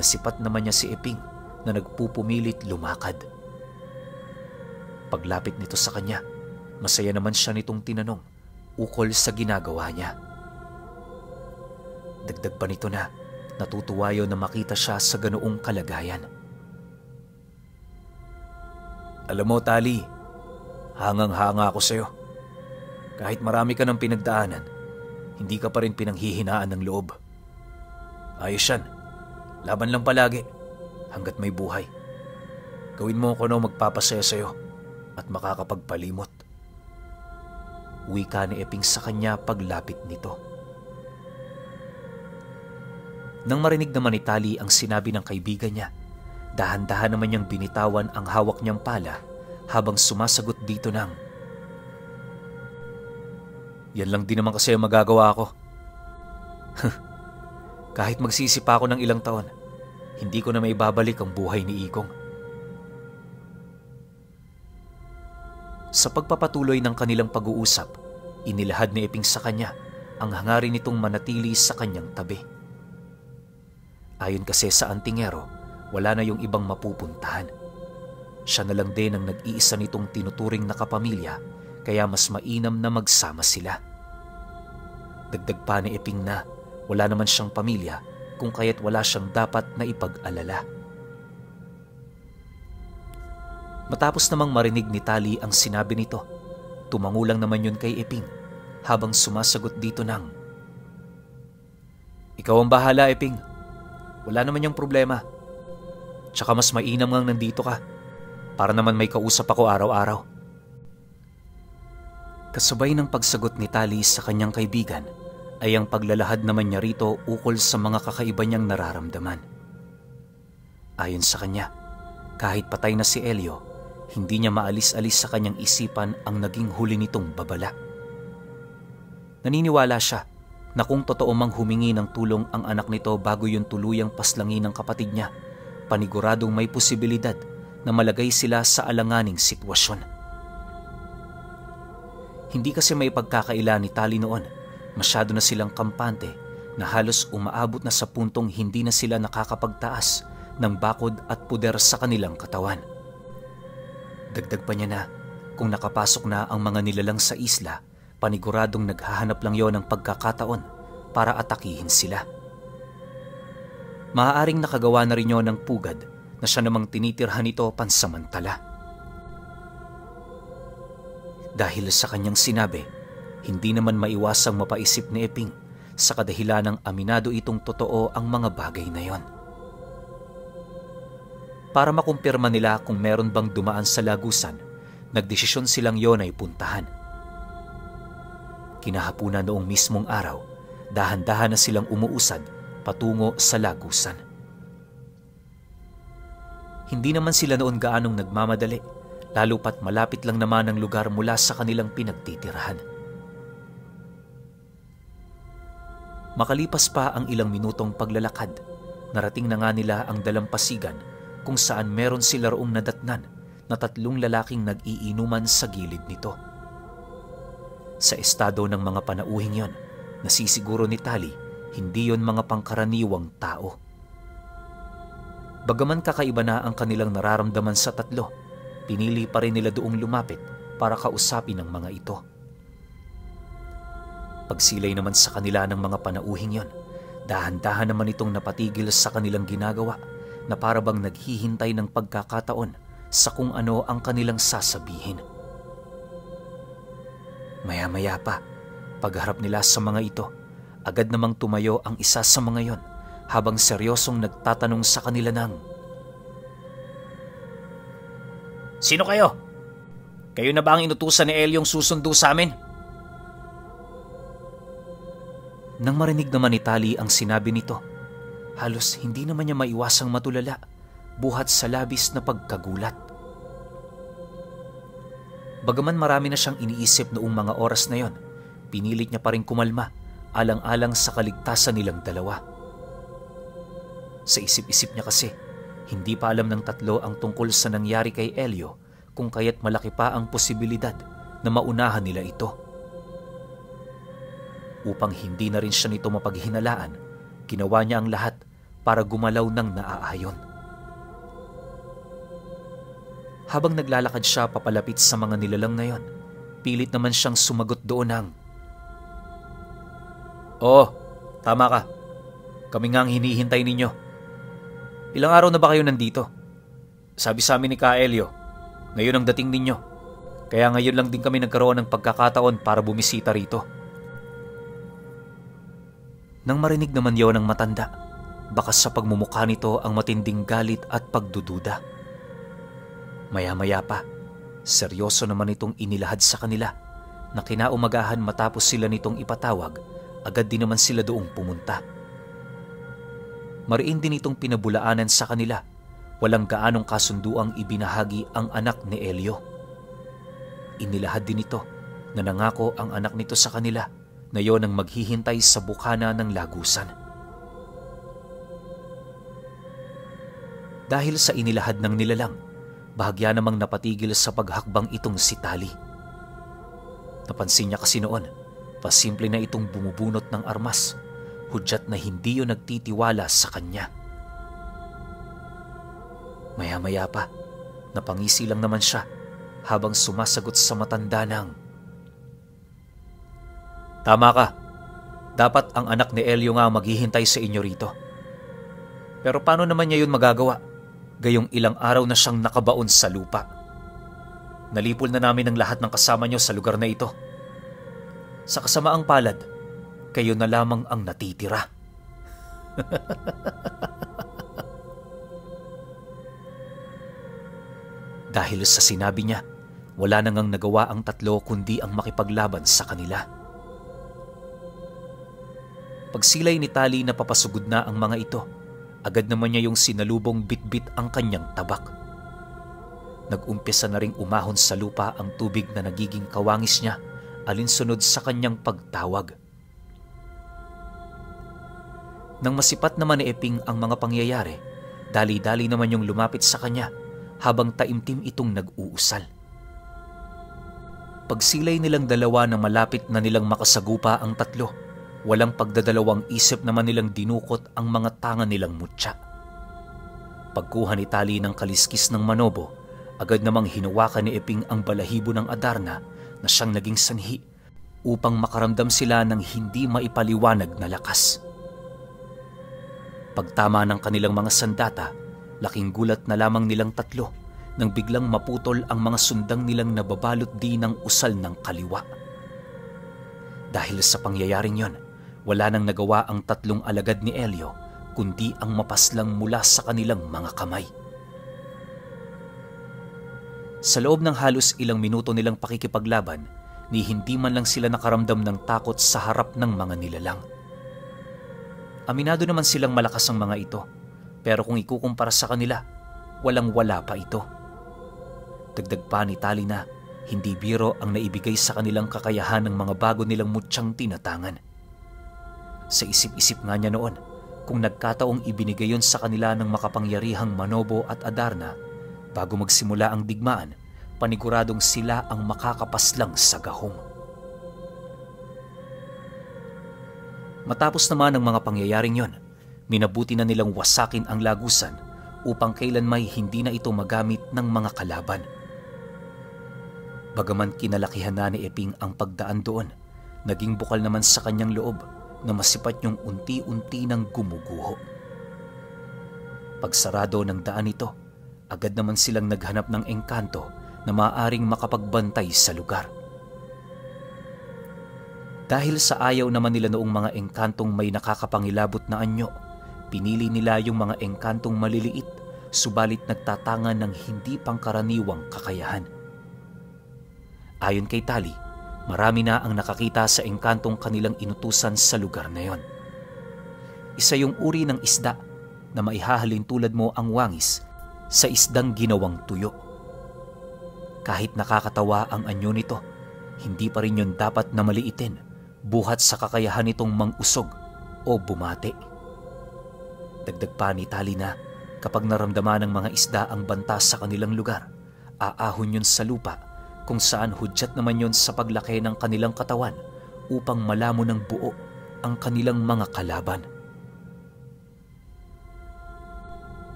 nasipat naman niya si Eping na nagpupumilit lumakad. Paglapit nito sa kanya, masaya naman siya nitong tinanong ukol sa ginagawa niya. Dagdag pa nito na natutuwa yun na makita siya sa ganoong kalagayan. Alam mo, Tali, hangang-hanga ako sa'yo. Kahit marami ka ng pinagdaanan, hindi ka pa rin pinanghihinaan ng loob. Ayos yan. Laban lang palagi hanggat may buhay. Gawin mo kung ano magpapasaya sa'yo at makakapagpalimot. Wika ni Eping sa kanya paglapit nito. Nang marinig naman ni Tali ang sinabi ng kaibigan niya, dahan-dahan naman niyang binitawan ang hawak niyang pala habang sumasagot dito ng, "Yan lang din naman kasi ang magagawa ko. Kahit magsisipa ako ng ilang taon, hindi ko na maibabalik ang buhay ni Ikong." Sa pagpapatuloy ng kanilang pag-uusap, inilahad ni Eping sa kanya ang hangarin nitong manatili sa kanyang tabi. Ayon kasi sa antingero, wala na yung ibang mapupuntahan. Siya na lang din ang nag-iisa nitong tinuturing na kapamilya, kaya mas mainam na magsama sila. Dagdag pa ni Eping na wala naman siyang pamilya, kung kaya't wala siyang dapat na ipag-alala. Matapos namang marinig ni Tali ang sinabi nito, tumangulang naman yun kay Eping habang sumasagot dito ng, "Ikaw ang bahala, Eping. Wala naman yung problema. Tsaka mas mainam ngang nandito ka para naman may kausap ako araw-araw." Kasabay ng pagsagot ni Tali sa kanyang kaibigan ay ang paglalahad naman niya rito ukol sa mga kakaiba niyang nararamdaman. Ayon sa kanya, kahit patay na si Elio, hindi niya maalis-alis sa kanyang isipan ang naging huli nitong babala. Naniniwala siya na kung totoo mang humingi ng tulong ang anak nito bago yun tuluyang paslangin ng kapatid niya, paniguradong may posibilidad na malagay sila sa alanganing sitwasyon. Hindi kasi may pagkakaila ni Tali noon, masyado na silang kampante na halos umaabot na sa puntong hindi na sila nakakapagtaas ng bakod at puder sa kanilang katawan. Dagdag pa niya na kung nakapasok na ang mga nilalang sa isla, paniguradong naghahanap lang yon ng pagkakataon para atakihin sila. Maaaring nakagawa na rin yon ng pugad na siya namang tinitirhan nito pansamantala. Dahil sa kanyang sinabi, hindi naman maiwasang mapaisip ni Eping sa kadahilanang aminado itong totoo ang mga bagay na yon. Para makumpirma nila kung meron bang dumaan sa lagusan, nagdesisyon silang yon ay puntahan. Kinahapunan noong mismong araw, dahan-dahan na silang umuusad patungo sa lagusan. Hindi naman sila noon gaanong nagmamadali, lalo pat malapit lang naman ang lugar mula sa kanilang pinagtitirahan. Makalipas pa ang ilang minutong paglalakad, narating na nga nila ang dalampasigan kung saan meron sila roong nadatnan na 3 lalaking nag-iinuman sa gilid nito. Sa estado ng mga panauhing yon, nasisiguro ni Tali, hindi yon mga pangkaraniwang tao. Bagaman kakaiba na ang kanilang nararamdaman sa 3, pinili pa rin nila doong lumapit para kausapin ang mga ito. Pagsilay naman sa kanila ng mga panauhing yon, dahan-dahan naman itong napatigil sa kanilang ginagawa na para bang naghihintay ng pagkakataon sa kung ano ang kanilang sasabihin. Maya-maya pa, pagharap nila sa mga ito, agad namang tumayo ang isa sa mga yon habang seryosong nagtatanong sa kanila ng, "Sino kayo? Kayo na ba ang inutusan ni Elyong susundo sa amin?" Nang marinig naman ni Tali ang sinabi nito, halos hindi naman niya maiwasang matulala buhat sa labis na pagkagulat. Bagaman marami na siyang iniisip noong mga oras na yon, pinilit niya pa rin kumalma alang-alang sa kaligtasan nilang dalawa. Sa isip-isip niya kasi, hindi pa alam ng 3 ang tungkol sa nangyari kay Elio kung kaya't malaki pa ang posibilidad na maunahan nila ito. Upang hindi na rin siya nito mapaghinalaan, ginawa niya ang lahat para gumalaw ng naaayon. Habang naglalakad siya papalapit sa mga nilalang na yon, pilit naman siyang sumagot doon ng, "Oo, tama ka. Kami nga ang hinihintay ninyo. Ilang araw na ba kayo nandito? Sabi sa amin ni Ka Elio, ngayon ang dating ninyo. Kaya ngayon lang din kami nagkaroon ng pagkakataon para bumisita rito." Nang marinig naman yon ng matanda, bakas sa pagmumukha nito ang matinding galit at pagdududa. Maya-maya pa, seryoso naman itong inilahad sa kanila na kinaumagahan matapos sila nitong ipatawag, agad din naman sila doong pumunta. Mariin din itong pinabulaanan sa kanila, walang gaanong kasunduang ibinahagi ang anak ni Elio. Inilahad din ito na nangako ang anak nito sa kanila na yon ang maghihintay sa bukana ng lagusan. Dahil sa inilahad ng nilalang, bahagya namang napatigil sa paghakbang itong si Tali. Napansin niya kasi noon, pasimple na itong bumubunot ng armas, hudyat na hindi yun nagtitiwala sa kanya. Maya-maya pa, napangisi lang naman siya habang sumasagot sa matanda ng, "Tama ka. Dapat ang anak ni Elio nga maghihintay sa inyo rito. Pero paano naman niya yun magagawa? Gayong ilang araw na siyang nakabaon sa lupa. Nalipol na namin ang lahat ng kasama niyo sa lugar na ito. Sa kasamaang palad, kayo na lamang ang natitira." Dahil sa sinabi niya, wala nang nagawa ang 3 kundi ang makipaglaban sa kanila. Pagsilay ni Tali na papasugod na ang mga ito, agad naman niya yung sinalubong bitbit ang kanyang tabak. Nag-umpisa na ring umahon sa lupa ang tubig na nagiging kawangis niya alinsunod sa kanyang pagtawag. Nang masipat naman ni Eping ang mga pangyayari, Dali-dali naman yung lumapit sa kanya habang taimtim itong nag-uusal. Pagsilay nilang dalawa na malapit na nilang makasagupa ang tatlo, walang pagdadalawang isip naman nilang dinukot ang mga tanga nilang mutya. Pagkuha ni Tali ng kaliskis ng manobo, agad namang hinawakan ni Eping ang balahibo ng Adarna na siyang naging sanhi upang makaramdam sila ng hindi maipaliwanag na lakas. Pagtama ng kanilang mga sandata, laking gulat na lamang nilang tatlo nang biglang maputol ang mga sundang nilang nababalot din ng usal ng kaliwa. Dahil sa pangyayaring yon, wala nang nagawa ang tatlong alagad ni Elio kundi ang mapaslang mula sa kanilang mga kamay. Sa loob ng halos ilang minuto nilang pakikipaglaban, ni hindi man lang sila nakaramdam ng takot sa harap ng mga nilalang. Aminado naman silang malakas ang mga ito, pero kung ikukumpara sa kanila, walang-wala pa ito. Dagdag pa ni Tali na hindi biro ang naibigay sa kanilang kakayahan ng mga bago nilang mutsyang tinatangan. Sa isip-isip nga niya noon, kung nagkataong ibinigay yon sa kanila ng makapangyarihang Manobo at Adarna, bago magsimula ang digmaan, paniguradong sila ang makakapaslang sa gahong. Matapos naman ang mga pangyayaring yon, minabuti na nilang wasakin ang lagusan upang kailanmay hindi na ito magamit ng mga kalaban. Bagaman kinalakihan na ni Eping ang pagdaan doon, naging bukal naman sa kanyang loob na masipat niyong unti-unti ng gumuguho. Pagsarado ng daan ito, agad naman silang naghanap ng engkanto na maaaring makapagbantay sa lugar. Dahil sa ayaw naman nila noong mga engkantong may nakakapangilabot na anyo, pinili nila yung mga engkantong maliliit subalit nagtatangan ng hindi pangkaraniwang kakayahan. Ayon kay Tali, marami na ang nakakita sa engkantong kanilang inutusan sa lugar na yon. Isa yung uri ng isda na maihahalin tulad mo ang wangis sa isdang ginawang tuyo. Kahit nakakatawa ang anyo nito, hindi pa rin yun dapat na maliitin buhat sa kakayahan nitong mang-usog o bumate. Dagdag pa ni Tali na kapag naramdaman ng mga isda ang banta sa kanilang lugar, aahon yun sa lupa kung saan hudyat naman yon sa paglaki ng kanilang katawan upang malamon ng buo ang kanilang mga kalaban.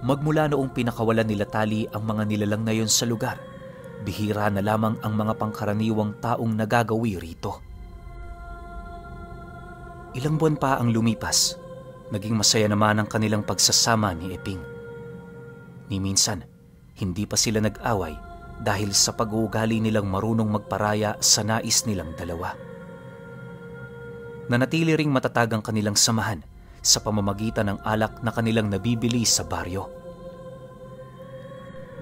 Magmula noong pinakawalan nila Tali ang mga nilalang na yon sa lugar, bihira na lamang ang mga pangkaraniwang taong nagagawi rito. Ilang buwan pa ang lumipas, naging masaya naman ang kanilang pagsasama ni Eping. Ni minsan, hindi pa sila nag-away dahil sa pag-uugali nilang marunong magparaya sa nais nilang dalawa. Nanatili ring matatag ang kanilang samahan sa pamamagitan ng alak na kanilang nabibili sa baryo.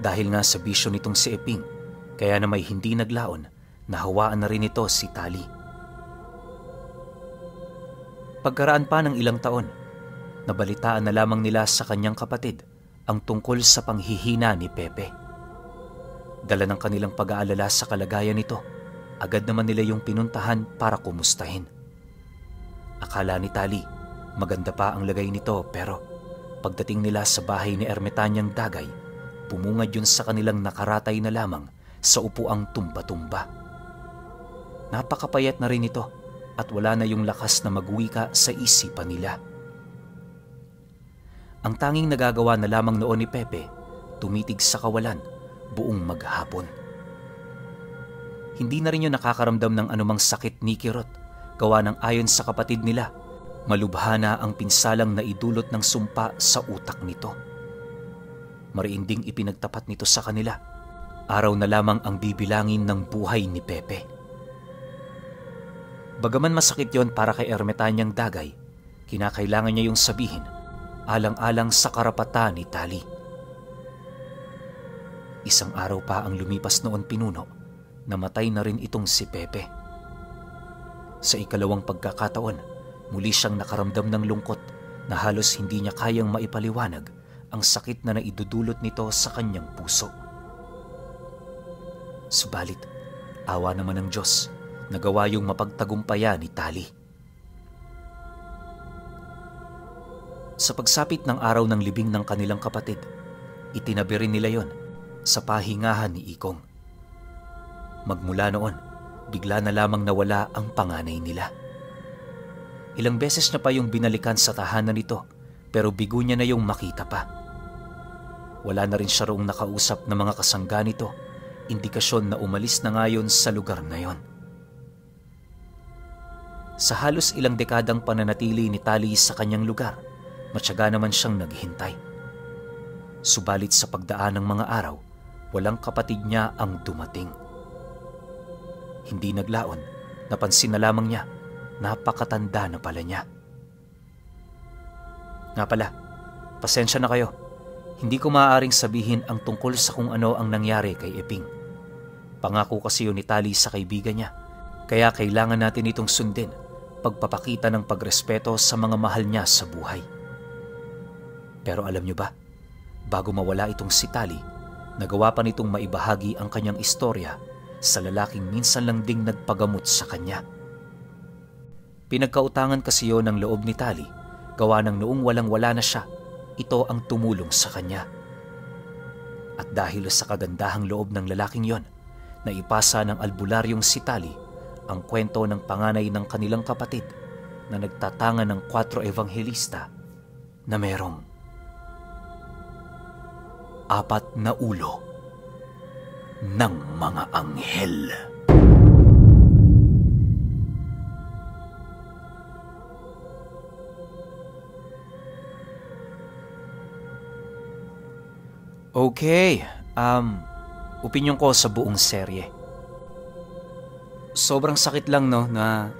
Dahil nga sa bisyo nitong si Eping, kaya na may hindi naglaon, nahawaan na rin ito si Tali. Pagkaraan pa ng ilang taon, nabalitaan na lamang nila sa kanyang kapatid ang tungkol sa panghihina ni Pepe. Dala ng kanilang pag-aalala sa kalagayan nito, agad naman nila yung pinuntahan para kumustahin. Akala ni Tali, maganda pa ang lagay nito pero pagdating nila sa bahay ni Ermitanyang Dagay, pumungad yun sa kanilang nakaratay na lamang sa upuang tumba-tumba. Napakapayat na rin ito at wala na yung lakas na magwika sa isipan nila. Ang tanging nagagawa na lamang noon ni Pepe, tumitig sa kawalan buong maghapon. Hindi na rin yun nakakaramdam ng anumang sakit ni Kirot, gawa ng ayon sa kapatid nila, malubha na ang pinsalang na idulot ng sumpa sa utak nito. Mariinding ipinagtapat nito sa kanila, araw na lamang ang bibilangin ng buhay ni Pepe. Bagaman masakit yon para kay Ermitanyang Dagay, kinakailangan niya yung sabihin, alang-alang sa karapatan ni Tali. Isang araw pa ang lumipas noon pinuno, namatay na rin itong si Pepe. Sa ikalawang pagkakataon, muli siyang nakaramdam ng lungkot na halos hindi niya kayang maipaliwanag ang sakit na naidudulot nito sa kanyang puso. Subalit, awa naman ng Diyos, nagawa yung mapagtagumpayan ni Tali. Sa pagsapit ng araw ng libing ng kanilang kapatid, itinabi rin nila yon sa pahingahan ni Ikong. Magmula noon, bigla na lamang nawala ang panganay nila. Ilang beses na pa yung binalikan sa tahanan nito, pero bigo niya na yung makita pa. Wala na rin siya roong nakausap na mga kasangga nito, indikasyon na umalis na ngayon sa lugar na yon. Sa halos ilang dekadang pananatili ni Tali sa kanyang lugar, matyaga naman siyang naghihintay. Subalit sa pagdaan ng mga araw, walang kapatid niya ang dumating. Hindi naglaon, napansin na lamang niya, napakatanda na pala niya. Nga pala, pasensya na kayo. Hindi ko maaaring sabihin ang tungkol sa kung ano ang nangyari kay Eping. Pangako kasi yun ni Tali sa kaibigan niya, kaya kailangan natin itong sundin, pagpapakita ng pagrespeto sa mga mahal niya sa buhay. Pero alam niyo ba, bago mawala itong si Tali, nagawa pa nitong maibahagi ang kanyang istorya sa lalaking minsan lang ding nagpagamot sa kanya. Pinagkautangan kasi yon ng loob ni Tali, gawa ng noong walang-wala na siya, ito ang tumulong sa kanya. At dahil sa kagandahang loob ng lalaking yon, naipasa ng albularyong si Tali ang kwento ng panganay ng kanilang kapatid na nagtatangan ng 4 ebanghelista na merong 4 na ulo ng mga anghel. Okay, opinyon ko sa buong serye. Sobrang sakit lang no na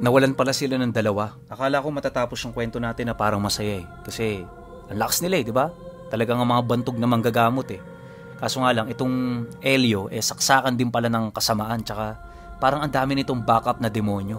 nawalan pala sila ng dalawa. Akala ko matatapos yung kwento natin na parang masaya eh. Kasi ang lakas nila eh, di ba? Talagang ang mga bantog na manggagamot eh. Kaso nga lang, itong Elio saksakan din pala ng kasamaan, tsaka parang ang dami nitong backup na demonyo.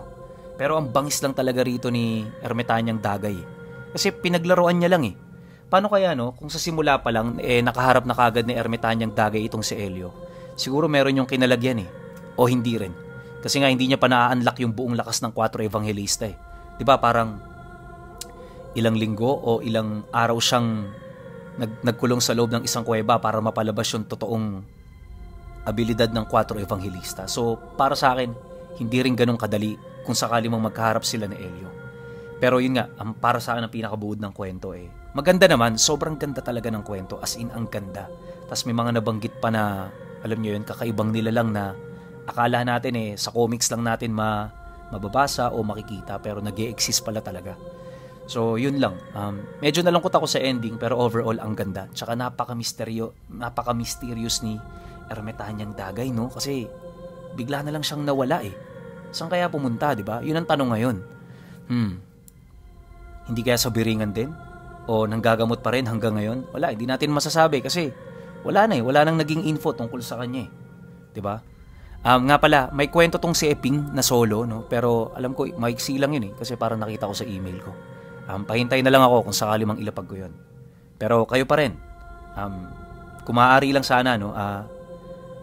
Pero ang bangis lang talaga rito ni Ermitanyang Dagay eh. Kasi pinaglaruan niya lang eh. Paano kaya no, kung sa simula pa lang nakaharap na kagad ni Ermitanyang Dagay itong si Elio? Siguro meron yung kinalagyan eh. O hindi rin. Kasi nga hindi niya pa na-unlock yung buong lakas ng 4 evangelista eh. Diba parang ilang linggo o ilang araw siyang nagkulong sa loob ng isang kuweba para mapalabas yung totoong abilidad ng 4 evangelista. So para sa akin, hindi rin ganun kadali kung sakali mang magkaharap sila ni Elio. Pero yun nga, para sa akin ang pinakabuod ng kwento eh. Maganda naman, sobrang ganda talaga ng kwento, as in ang ganda. Tapos may mga nabanggit pa na, alam nyo yun, kakaibang nila lang na akala natin eh, sa comics lang natin mababasa o makikita, pero nag-e-exist pala talaga. So yun lang, medyo nalungkot ako sa ending, pero overall ang ganda. Tsaka napaka-mysterious ni Ermitanyang Dagay, no? Kasi bigla na lang siyang nawala eh. Saan kaya pumunta, di ba? Yun ang tanong ngayon. Hindi kaya sa Biringan din? O nanggagamot pa rin hanggang ngayon? Wala, hindi natin masasabi kasi wala na eh. Wala nang naging info tungkol sa kanya eh. Diba? Nga pala, may kwento tong si Eping na solo, no? Pero alam ko, maiksi lang yun eh. Kasi parang nakita ko sa email ko. Pahintay na lang ako kung sakali mang ilapag ko yun. Pero kayo pa rin. Kung maaari lang sana, no?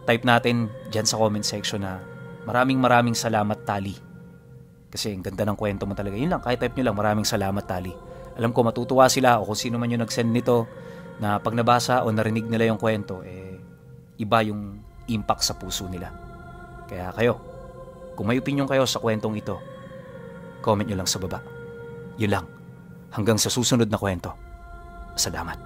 Type natin dyan sa comment section na maraming salamat, Tali. Kasi ang ganda ng kwento mo talaga. Yun lang, kahit type nyo lang, maraming salamat, Tali. Alam ko matutuwa sila o kung sino man yung nag-send nito na pag nabasa o narinig nila yung kwento, iba yung impact sa puso nila. Kaya kayo, kung may opinion kayo sa kwentong ito, comment nyo lang sa baba. Yun lang. Hanggang sa susunod na kwento. Salamat.